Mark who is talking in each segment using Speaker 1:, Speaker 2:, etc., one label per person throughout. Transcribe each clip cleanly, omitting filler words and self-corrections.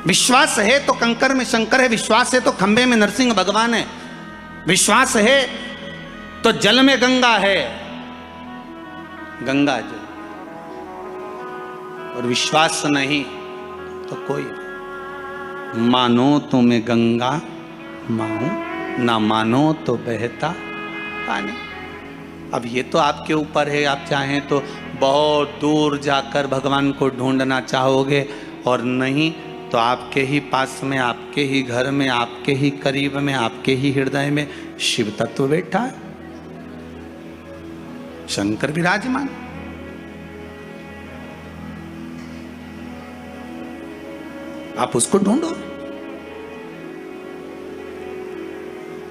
Speaker 1: विश्वास है तो कंकर में शंकर है, विश्वास है तो खंबे में नरसिंह भगवान है, विश्वास है तो जल में गंगा है, गंगा जल, और विश्वास नहीं तो कोई। मानो तो मैं गंगा माहूं, ना मानो तो बहता पानी। अब ये तो आपके ऊपर है, आप चाहें तो बहुत दूर जाकर भगवान को ढूंढना चाहोगे, और नहीं तो आपके ही पास में, आपके ही घर में, आपके ही करीब में, आपके ही हृदय में शिव तत्व बैठा है, शंकर विराजमान। आप उसको ढूंढो।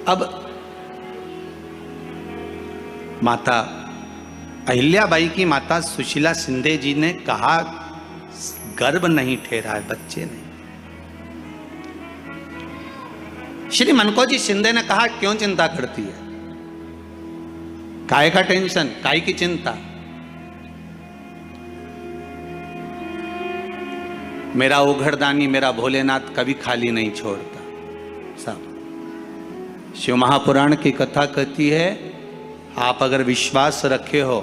Speaker 1: अब माता अहिल्याबाई की माता सुशीला शिंदे जी ने कहा गर्भ नहीं ठहरा है, बच्चे नहीं। श्री मनकोजी शिंदे ने कहा क्यों चिंता करती है, काय का टेंशन, काय की चिंता। मेरा ओघड़दानी, मेरा भोलेनाथ कभी खाली नहीं छोड़ता। सब शिव महापुराण की कथा कहती है, आप अगर विश्वास रखे हो,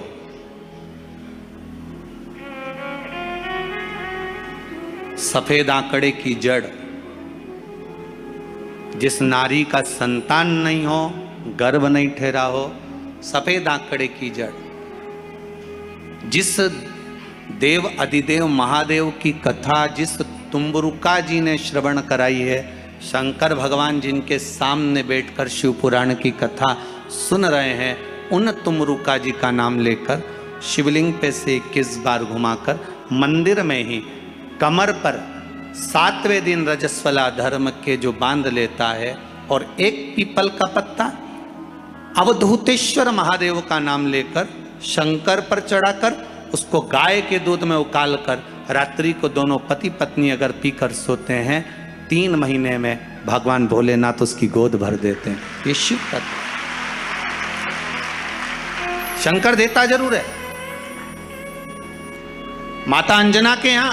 Speaker 1: सफेद आंकड़े की जड़, जिस नारी का संतान नहीं हो, गर्भ नहीं ठहरा हो, सफेद आंकड़े की जड़, जिस देव अधिदेव महादेव की कथा जिस तुम्बरुका जी ने श्रवण कराई है, शंकर भगवान जिनके सामने बैठकर शिव पुराण की कथा सुन रहे हैं, उन तुमरुका जी का नाम लेकर शिवलिंग पे से 21 बार घुमाकर मंदिर में ही कमर पर 7वें दिन रजस्वला धर्म के जो बांध लेता है, और एक पीपल का पत्ता अवधूतेश्वर महादेव का नाम लेकर शंकर पर चढ़ाकर उसको गाय के दूध में उकाल कर रात्रि को दोनों पति पत्नी अगर पीकर सोते हैं, 3 महीने में भगवान भोलेनाथ उसकी गोद भर देते हैं। ये शिव तत्व। शंकर देता जरूर है। माता अंजना के यहां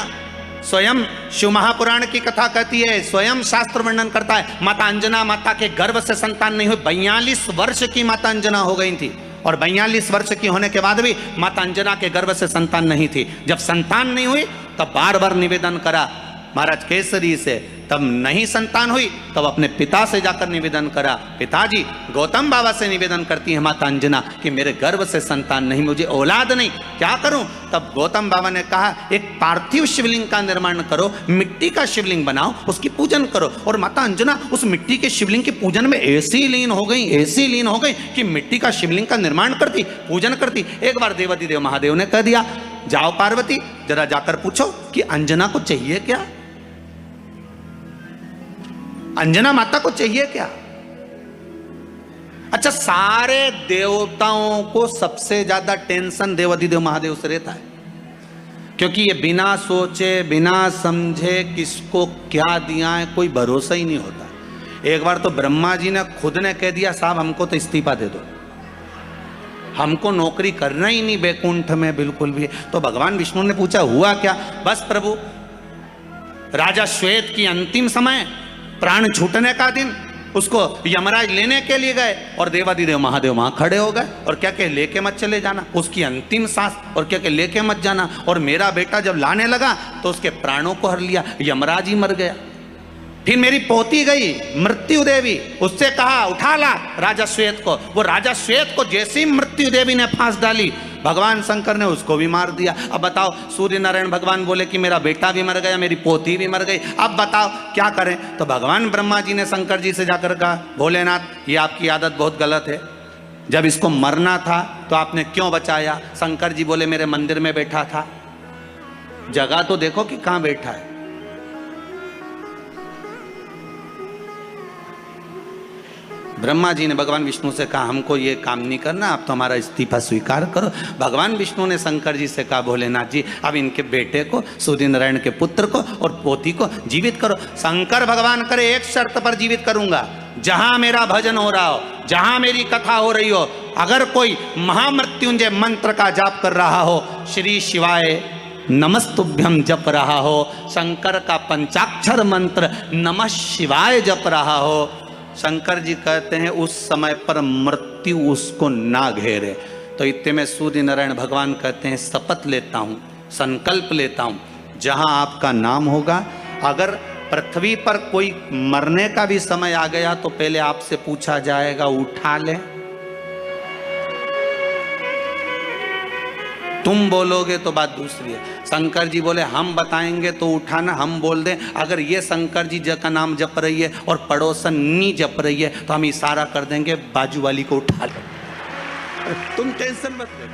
Speaker 1: स्वयं शिव महापुराण की कथा कहती है, स्वयं शास्त्र वर्णन करता है, माता अंजना माता के गर्भ से संतान नहीं हुई। 42 वर्ष की माता अंजना हो गई थी, और 42 वर्ष की होने के बाद भी माता अंजना के गर्भ से संतान नहीं थी। जब संतान नहीं हुई तब बार बार निवेदन करा महाराज केसरी से, तब नहीं संतान हुई तब अपने पिता से जाकर निवेदन करा, पिताजी गौतम बाबा से निवेदन करती है माता अंजना कि मेरे गर्भ से संतान नहीं, मुझे औलाद नहीं, क्या करूं। तब गौतम बाबा ने कहा एक पार्थिव शिवलिंग का निर्माण करो, मिट्टी का शिवलिंग बनाओ, उसकी पूजन करो। और माता अंजना उस मिट्टी के शिवलिंग के पूजन में ऐसी लीन हो गई, ऐसी लीन हो गई कि मिट्टी का शिवलिंग का निर्माण करती, पूजन करती। एक बार देवाधिदेव महादेव ने कह दिया, जाओ पार्वती जरा जाकर पूछो कि अंजना को चाहिए क्या, अंजना माता को चाहिए क्या। अच्छा, सारे देवताओं को सबसे ज्यादा टेंशन देवाधिदेव महादेव से रहता है, क्योंकि ये बिना सोचे बिना समझे किसको क्या दिया है कोई भरोसा ही नहीं होता। एक बार तो ब्रह्मा जी ने खुद ने कह दिया, साहब हमको तो इस्तीफा दे दो, हमको नौकरी करना ही नहीं बैकुंठ में बिल्कुल भी। तो भगवान विष्णु ने पूछा हुआ क्या। बस प्रभु, राजा श्वेत की अंतिम समय, प्राण छूटने का दिन, उसको यमराज लेने के लिए गए, और देवाधिदेव महादेव वहां खड़े हो गए और क्या कहे, लेके मत चले जाना, उसकी अंतिम सांस, और क्या कहे, लेके मत जाना। और मेरा बेटा जब लाने लगा तो उसके प्राणों को हर लिया, यमराज ही मर गया। फिर मेरी पोती गई मृत्यु देवी, उससे कहा उठा ला राजा श्वेत को। वो राजा श्वेत को जैसे ही मृत्यु देवी ने फांस डाली, भगवान शंकर ने उसको भी मार दिया। अब बताओ, सूर्य नारायण भगवान बोले कि मेरा बेटा भी मर गया, मेरी पोती भी मर गई, अब बताओ क्या करें। तो भगवान ब्रह्मा जी ने शंकर जी से जाकर कहा, भोलेनाथ ये आपकी आदत बहुत गलत है, जब इसको मरना था तो आपने क्यों बचाया। शंकर जी बोले मेरे मंदिर में बैठा था, जगह तो देखो कि कहां बैठा है। ब्रह्मा जी ने भगवान विष्णु से कहा हमको ये काम नहीं करना, आप तो हमारा इस्तीफा स्वीकार करो। भगवान विष्णु ने शंकर जी से कहा भोलेनाथ जी अब इनके बेटे को, सूर्य नारायण के पुत्र को और पोती को जीवित करो। शंकर भगवान करे एक शर्त पर जीवित करूंगा, जहां मेरा भजन हो रहा हो, जहां मेरी कथा हो रही हो, अगर कोई महामृत्युंजय मंत्र का जाप कर रहा हो, श्री शिवाय नमस्तुभ्यम जप रहा हो, शंकर का पंचाक्षर मंत्र नमः शिवाय जप रहा हो, शंकर जी कहते हैं उस समय पर मृत्यु उसको ना घेरे। तो इतने में सूर्य नारायण भगवान कहते हैं शपथ लेता हूँ, संकल्प लेता हूँ, जहाँ आपका नाम होगा, अगर पृथ्वी पर कोई मरने का भी समय आ गया तो पहले आपसे पूछा जाएगा उठा ले। तुम बोलोगे तो बात दूसरी है। शंकर जी बोले हम बताएंगे तो उठाना, हम बोल दें अगर ये शंकर जी का नाम जप रही है और पड़ोसन नी जप रही है तो हम इशारा कर देंगे बाजू वाली को उठा ले। तुम टेंशन मत ले।